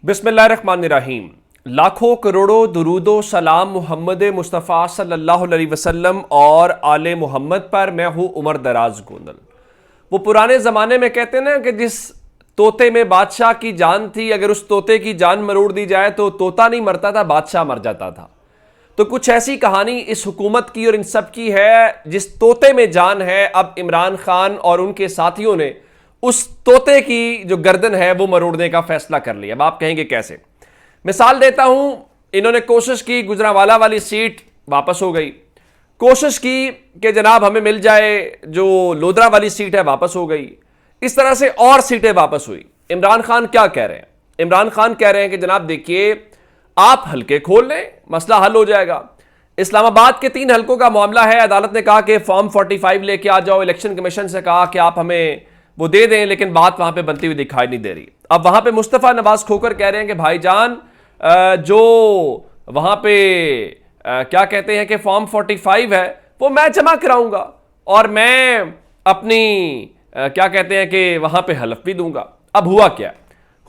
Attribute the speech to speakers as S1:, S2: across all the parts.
S1: बिस्मिल्लाहिर्रहमानिर्रहीम। लाखों करोड़ों दुरूदो सलाम मोहम्मद मुस्तफ़ा सल्लल्लाहु अलैहि वसल्लम और आले मोहम्मद पर। मैं हूँ उमर दराज गोंदल। वो पुराने ज़माने में कहते हैं ना कि जिस तोते में बादशाह की जान थी, अगर उस तोते की जान मरोड़ दी जाए तो तोता नहीं मरता था, बादशाह मर जाता था। तो कुछ ऐसी कहानी इस हुकूमत की और इन सब की है। जिस तोते में जान है, अब इमरान खान और उनके साथियों ने उस तोते की जो गर्दन है वो मरोड़ने का फैसला कर लिया। अब आप कहेंगे कैसे? मिसाल देता हूं, इन्होंने कोशिश की, गुजरांवाला वाली सीट वापस हो गई। कोशिश की कि जनाब हमें मिल जाए जो लोधरा वाली सीट है, वापस हो गई। इस तरह से और सीटें वापस हुई। इमरान खान क्या कह रहे हैं? इमरान खान कह रहे हैं कि जनाब देखिए, आप हल्के खोल लें, मसला हल हो जाएगा। इस्लामाबाद के 3 हल्कों का मामला है। अदालत ने कहा कि फॉर्म 45 लेके आ जाओ। इलेक्शन कमीशन से कहा कि आप हमें वो दे दें, लेकिन बात वहां पे बनती हुई दिखाई नहीं दे रही। अब वहां पे मुस्तफा नवाज खोकर कह रहे हैं कि भाईजान, जो वहां पे क्या कहते हैं कि फॉर्म 45 है वो मैं जमा कराऊंगा और मैं अपनी क्या कहते हैं कि वहां पे हलफ भी दूंगा। अब हुआ क्या?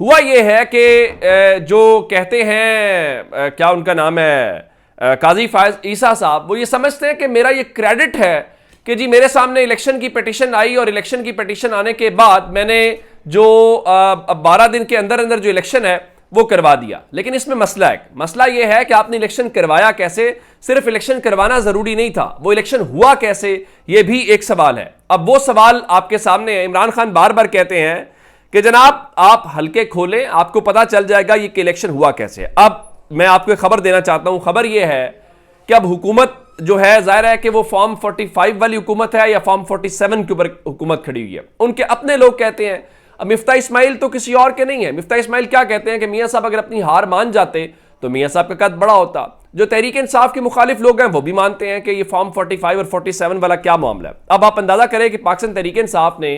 S1: हुआ ये है कि जो कहते हैं क्या उनका नाम है, काजी फायज ईसा साहब, वो ये समझते हैं कि मेरा ये क्रेडिट है कि जी मेरे सामने इलेक्शन की पिटीशन आई और इलेक्शन की पिटीशन आने के बाद मैंने जो 12 दिन के अंदर अंदर जो इलेक्शन है वो करवा दिया। लेकिन इसमें मसला यह है कि आपने इलेक्शन करवाया कैसे? सिर्फ इलेक्शन करवाना जरूरी नहीं था, वो इलेक्शन हुआ कैसे, यह भी एक सवाल है। अब वो सवाल आपके सामने है। इमरान खान बार बार कहते हैं कि जनाब आप हल्के खोलें, आपको पता चल जाएगा ये कि इलेक्शन हुआ कैसे। अब मैं आपको खबर देना चाहता हूं। खबर यह है कि अब हुकूमत जो है, जाहिर है कि वो फॉर्म 45 वाली हुकूमत है या फॉर्म 47 के ऊपर हुकूमत खड़ी हुई है। उनके अपने लोग कहते हैं, अब मिफ्ता इस्माइल तो किसी और के नहीं है। मिफ्ता इस्माइल क्या कहते हैं कि मियां साहब अगर अपनी हार मान जाते तो मियां साहब का कद बड़ा होता। जो तहरीक इंसाफ के मुखालिफ लोग हैं वो भी मानते हैं कि ये फॉर्म 45 और 47 वाला क्या मामला है। अब आप अंदाजा करें कि पाकिस्तान तहरीक इंसाफ ने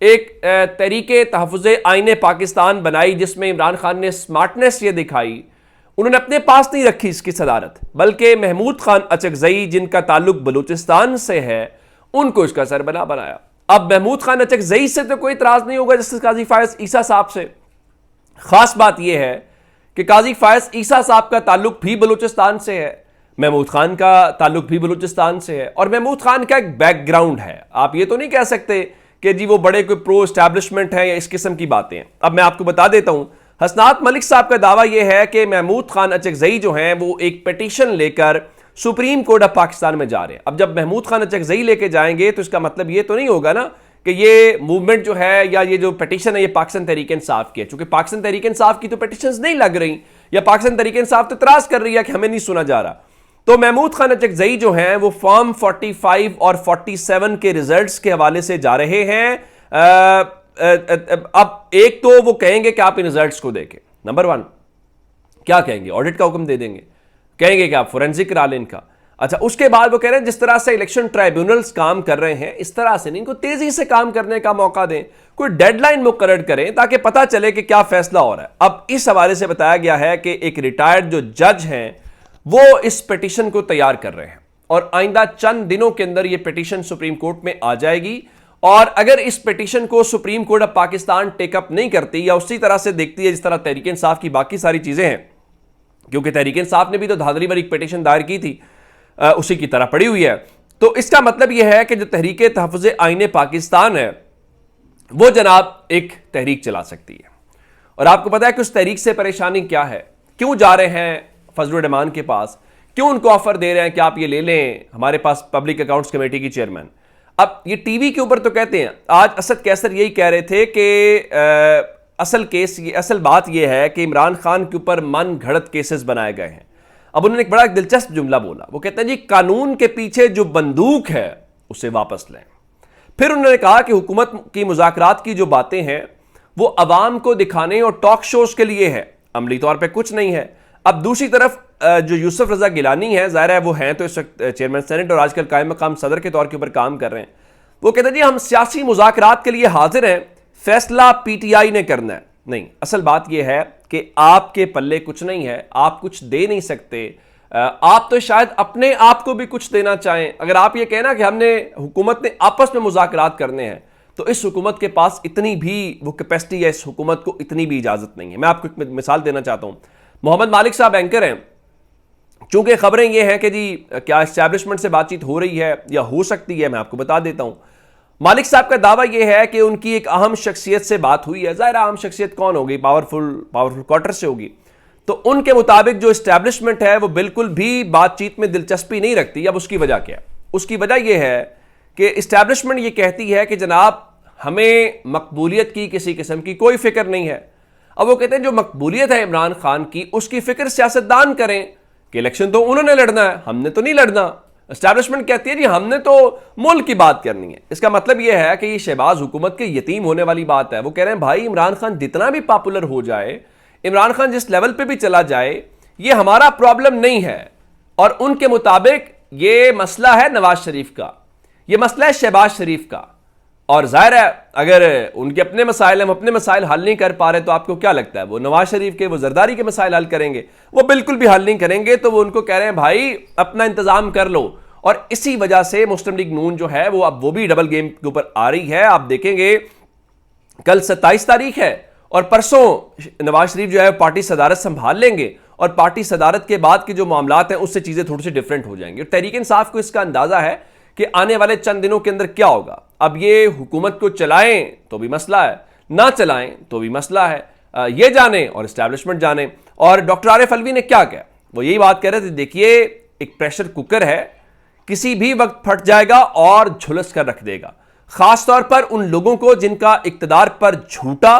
S1: एक तहरीक तहफ़्फ़ुज़ आईन पाकिस्तान बनाई, जिसमें इमरान खान ने स्मार्टनेस ये दिखाई। उन्होंने अपने पास नहीं रखी इसकी सदारत, बल्कि महमूद खान अचकजई, जिनका ताल्लुक बलूचिस्तान से है, उनको इसका सरबराह बनाया। अब महमूद खान अचकजई से तो कोई इतराज नहीं होगा जस्टिस काजी फायज ईसा साहब से। खास बात यह है कि काजी फायज ईसा साहब का ताल्लुक भी बलूचिस्तान से है, महमूद खान का ताल्लुक भी बलूचिस्तान से है, और महमूद खान का एक बैकग्राउंड है। आप ये तो नहीं कह सकते कि जी वो बड़े कोई प्रो एस्टैब्लिशमेंट है या इस किस्म की बातें। अब मैं आपको बता देता हूं, हसनात मलिक साहब का दावा यह है कि महमूद खान अचकजई जो हैं वो एक पिटीशन लेकर सुप्रीम कोर्ट ऑफ पाकिस्तान में जा रहे हैं। अब जब महमूद खान अचकजई लेके जाएंगे तो इसका मतलब ये तो नहीं होगा ना कि ये मूवमेंट जो है या ये जो पिटीशन है ये पाकिस्तान तहरीक इंसाफ की है, क्योंकि पाकिस्तान तहरीक इंसाफ की तो पिटीशंस नहीं लग रही, या पाकिस्तान तहरीक इंसाफ तो इतराज कर रही है कि हमें नहीं सुना जा रहा। तो महमूद खान अचकजई जो हैं वो फॉर्म 45 और 47 के रिजल्ट्स के हवाले से जा रहे हैं। अब एक तो वो कहेंगे कि आप इन रिजल्ट्स को देखें, नंबर 1 क्या कहेंगे? ऑडिट का हुक्म दे देंगे, कहेंगे कि आप फोरेंसिक करा लें इनका। अच्छा, उसके बाद वो कह रहे हैं जिस तरह से इलेक्शन ट्राइब्यूनल्स काम कर रहे हैं इस तरह से नहीं, इनको तेजी से काम करने का मौका दें, कोई डेडलाइन मुकर्रर करें ताकि पता चले कि क्या फैसला हो रहा है। अब इस हवाले से बताया गया है कि एक रिटायर्ड जो जज हैं वो इस पिटीशन को तैयार कर रहे हैं और आइंदा चंद दिनों के अंदर यह पिटीशन सुप्रीम कोर्ट में आ जाएगी। और अगर इस पिटीशन को supreme court of Pakistan take up नहीं करती या उसी तरह से देखती है जिस तरह तहरीक इंसाफ की बाकी सारी चीजें हैं, क्योंकि तहरीक इंसाफ ने भी तो धांधली भरी एक पिटीशन दायर की थी, उसी की तरह पड़ी हुई है, तो इसका मतलब यह है कि जो तहरीक तहफ़्फ़ुज़ आईन पाकिस्तान है वो जनाब एक तहरीक चला सकती है। और आपको पता है कि उस तहरीक से परेशानी क्या है, क्यों जा रहे हैं फजलुर रहमान के पास, क्यों उनको ऑफर दे रहे हैं कि आप ये ले लें हमारे पास पब्लिक अकाउंट्स कमेटी की चेयरमैन। अब ये टीवी के ऊपर तो कहते हैं, आज असद कैसर यही कह रहे थे कि असल बात यह है कि इमरान खान के ऊपर मन घड़त केसेस बनाए गए हैं। अब उन्होंने एक बड़ा दिलचस्प जुमला बोला, वो कहते हैं जी कानून के पीछे जो बंदूक है उसे वापस लें। फिर उन्होंने कहा कि हुकूमत की मुज़ाकरात की जो बातें हैं वो अवाम को दिखाने और टॉक शोज के लिए है, अमली तौर पर कुछ नहीं है। अब दूसरी तरफ जो यूसुफ रजा गिलानी है, जाहिर है वो हैं तो इस वक्त चेयरमैन सेनेट और आजकल कायम मकाम सदर के तौर के ऊपर काम कर रहे हैं। वो कहते हैं जी हम सियासी मुज़ाकरात के लिए हाजिर हैं, फैसला पीटीआई ने करना है। नहीं, असल बात यह है कि आपके पल्ले कुछ नहीं है, आप कुछ दे नहीं सकते। आप तो शायद अपने आप को भी कुछ देना चाहें। अगर आप ये कहना कि हमने हुकूमत ने आपस में मुज़ाकरात करने हैं, तो इस हुकूमत के पास इतनी भी वो कैपेसिटी है, इस हुकूमत को इतनी भी इजाज़त नहीं है। मैं आपको एक मिसाल देना चाहता हूँ। मोहम्मद मालिक साहब एंकर हैं, चूंकि खबरें ये हैं कि जी क्या इस्टेब्लिशमेंट से बातचीत हो रही है या हो सकती है, मैं आपको बता देता हूँ। मालिक साहब का दावा यह है कि उनकी एक अहम शख्सियत से बात हुई है। ज़ाहिर अहम शख्सियत कौन होगी? पावरफुल क्वार्टर से होगी। तो उनके मुताबिक जो इस्टेब्लिशमेंट है वो बिल्कुल भी बातचीत में दिलचस्पी नहीं रखती। अब उसकी वजह क्या है? उसकी वजह यह है कि इस्टेब्लिशमेंट ये कहती है कि जनाब हमें मकबूलियत की किसी किस्म की कोई फिक्र नहीं है। अब वो कहते हैं जो मकबूलियत है इमरान खान की, उसकी फिक्र सियासतदान करें कि इलेक्शन तो उन्होंने लड़ना है, हमने तो नहीं लड़ना। एस्टैब्लिशमेंट कहती है जी हमने तो मुल्क की बात करनी है। इसका मतलब यह है कि ये शहबाज हुकूमत के यतीम होने वाली बात है। वो कह रहे हैं भाई इमरान खान जितना भी पॉपुलर हो जाए, इमरान खान जिस लेवल पे भी चला जाए, ये हमारा प्रॉब्लम नहीं है। और उनके मुताबिक ये मसला है नवाज शरीफ का, ये मसला है शहबाज शरीफ का। और जाहिर है अगर उनके अपने मसाइल, हम अपने मसाइल हल नहीं कर पा रहे, तो आपको क्या लगता है वो नवाज शरीफ के, वो जरदारी के मसाइल हल करेंगे? वो बिल्कुल भी हल नहीं करेंगे। तो वो उनको कह रहे हैं भाई अपना इंतजाम कर लो। और इसी वजह से मुस्लिम लीग नून जो है वो अब वो भी डबल गेम के ऊपर आ रही है। आप देखेंगे कल 27 तारीख है और परसों नवाज शरीफ जो है पार्टी सदारत संभाल लेंगे, और पार्टी सदारत के बाद के जो मामलात हैं उससे चीजें थोड़ी सी डिफरेंट हो जाएंगी। और तहरीक इंसाफ को इसका अंदाजा है कि आने वाले चंद दिनों के अंदर क्या होगा। अब ये हुकूमत को चलाएं तो भी मसला है, ना चलाएं तो भी मसला है। ये जाने और इस्टेब्लिशमेंट जाने। और डॉक्टर आरिफ अलवी ने क्या कहा? वो यही बात कह रहे थे, देखिए एक प्रेशर कुकर है, किसी भी वक्त फट जाएगा और झुलस कर रख देगा, खासतौर पर उन लोगों को जिनका इक्तदार पर झूठा,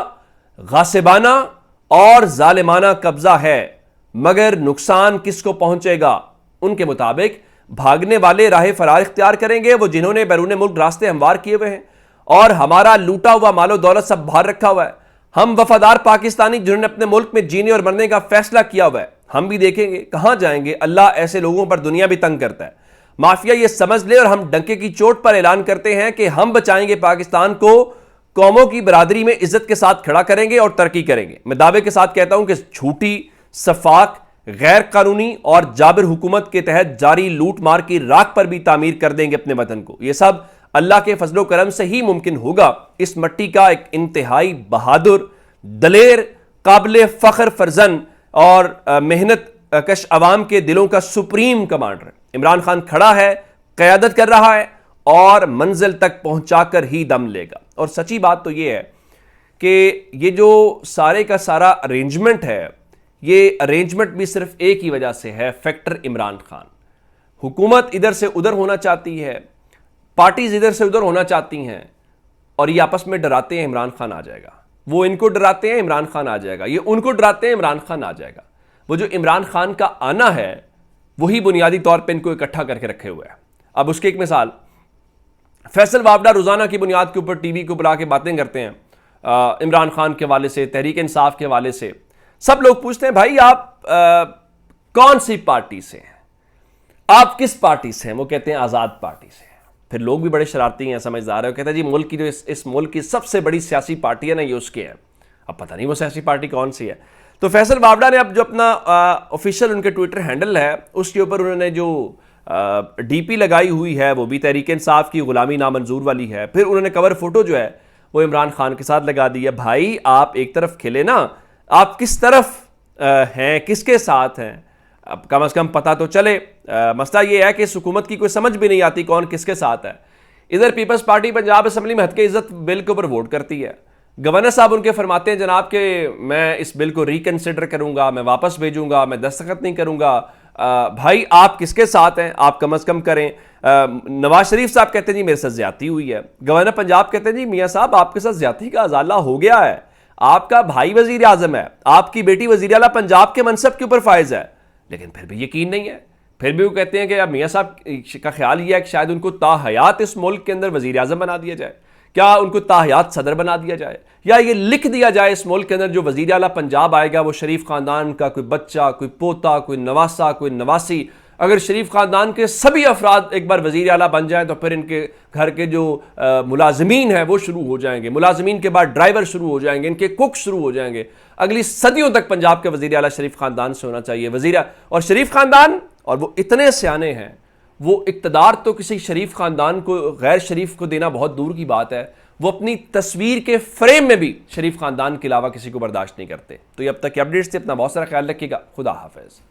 S1: गासिबाना और जालिमाना कब्जा है। मगर नुकसान किसको पहुंचेगा? उनके मुताबिक भागने वाले राह फरार इख्तियार करेंगे वो जिन्होंने बैरून मुल्क रास्ते हमवार किए हुए हैं और हमारा लूटा हुआ मालो दौलत सब बाहर रखा हुआ है। हम वफादार पाकिस्तानी जिन्होंने अपने मुल्क में जीने और मरने का फैसला किया हुआ है, हम भी देखेंगे कहां जाएंगे। अल्लाह ऐसे लोगों पर दुनिया भी तंग करता है। माफिया ये समझ ले और हम डंके की चोट पर ऐलान करते हैं कि हम बचाएंगे पाकिस्तान को, कौमों की बरादरी में इज्जत के साथ खड़ा करेंगे और तरक्की करेंगे। मैं दावे के साथ कहता हूं कि झूठी, सफाक, गैर कानूनी और जाबिर हुकूमत के तहत जारी लूट मार की राख पर भी तामीर कर देंगे अपने वतन को। यह सब अल्लाह के फजलो करम से ही मुमकिन होगा। इस मिट्टी का एक इंतहाई बहादुर, दलेर, काबिल फख्र फर्जन और मेहनत कश अवाम के दिलों का सुप्रीम कमांडर इमरान खान खड़ा है, क़यादत कर रहा है और मंजिल तक पहुंचाकर ही दम लेगा। और सच्ची बात तो यह है कि ये जो सारे का सारा अरेंजमेंट है, ये अरेंजमेंट भी सिर्फ एक ही वजह से है, फैक्टर इमरान खान। हुकूमत इधर से उधर होना चाहती है, पार्टीज इधर से उधर होना चाहती हैं और ये आपस में डराते हैं इमरान खान आ जाएगा। वो इनको डराते हैं इमरान खान आ जाएगा, ये उनको डराते हैं इमरान खान आ जाएगा। वो जो इमरान खान का आना है वही बुनियादी तौर पर इनको इकट्ठा करके रखे हुए है। अब उसकी एक मिसाल, फैसल वावडा रोजाना की बुनियाद के ऊपर टीवी को बुला के बातें करते हैं इमरान खान के हवाले से, तहरीक इंसाफ के हवाले से। सब लोग पूछते हैं भाई आप कौन सी पार्टी से हैं, आप किस पार्टी से हैं? वो कहते हैं आज़ाद पार्टी से हैं। फिर लोग भी बड़े शरारती हैं, समझदार है, वो कहते हैं जी मुल्क की जो इस मुल्क की सबसे बड़ी सियासी पार्टी है ना, ये उसके है। अब पता नहीं वो सियासी पार्टी कौन सी है। तो फैसल वावडा ने अब जो अपना ऑफिशियल उनके ट्विटर हैंडल है उसके ऊपर उन्होंने जो डीपी लगाई हुई है वो भी तहरीक इंसाफ की गुलामी नामंजूर वाली है। फिर उन्होंने कवर फोटो जो है वो इमरान खान के साथ लगा दी है। भाई आप एक तरफ खिले ना, आप किस तरफ हैं, किसके साथ हैं, अब कम से कम पता तो चले। मसला ये है कि इस हुकूमत की कोई समझ भी नहीं आती कौन किसके साथ है। इधर पीपल्स पार्टी पंजाब असम्बली में हद के इज्जत बिल के ऊपर वोट करती है। गवर्नर साहब उनके फरमाते हैं जनाब के मैं इस बिल को रिकन्सिडर करूंगा, मैं वापस भेजूंगा, मैं दस्तखत नहीं करूंगा। भाई आप किसके साथ हैं, आप कम से कम करें। नवाज शरीफ साहब कहते हैं जी मेरे साथ ज्यादती हुई है। गवर्नर पंजाब कहते हैं जी मियाँ साहब आपके साथ ज्यादती का अजाला हो गया है, आपका भाई वजीर आजम है, आपकी बेटी वजीर आला पंजाब के मनसब के ऊपर फायज है, लेकिन फिर भी यकीन नहीं है। फिर भी वो कहते हैं कि अब मियाँ साहब का ख्याल यह है कि शायद उनको ताहयात इस मुल्क के अंदर वजीर आजम बना दिया जाए, क्या उनको ताहयात सदर बना दिया जाए, या ये लिख दिया जाए इस मुल्क के अंदर जो वजीर आला पंजाब आएगा वो शरीफ खानदान का कोई बच्चा, कोई पोता, कोई नवासा, कोई नवासी। अगर शरीफ खानदान के सभी अफराद एक बार वजीर आला बन जाएं तो फिर इनके घर के जो मुलाजमीन हैं वो शुरू हो जाएंगे, मुलाजमीन के बाद ड्राइवर शुरू हो जाएंगे, इनके कुक शुरू हो जाएंगे। अगली सदियों तक पंजाब के वजीर आला शरीफ खानदान से होना चाहिए। वजीर और शरीफ खानदान, और वो इतने सियाने हैं, वो इक़्तिदार तो किसी शरीफ खानदान को गैर शरीफ को देना बहुत दूर की बात है, वो अपनी तस्वीर के फ्रेम में भी शरीफ खानदान के अलावा किसी को बर्दाश्त नहीं करते। तो ये अब तक के अपडेट्स थे। अपना बहुत सारा ख्याल रखिएगा। खुदा हाफिज।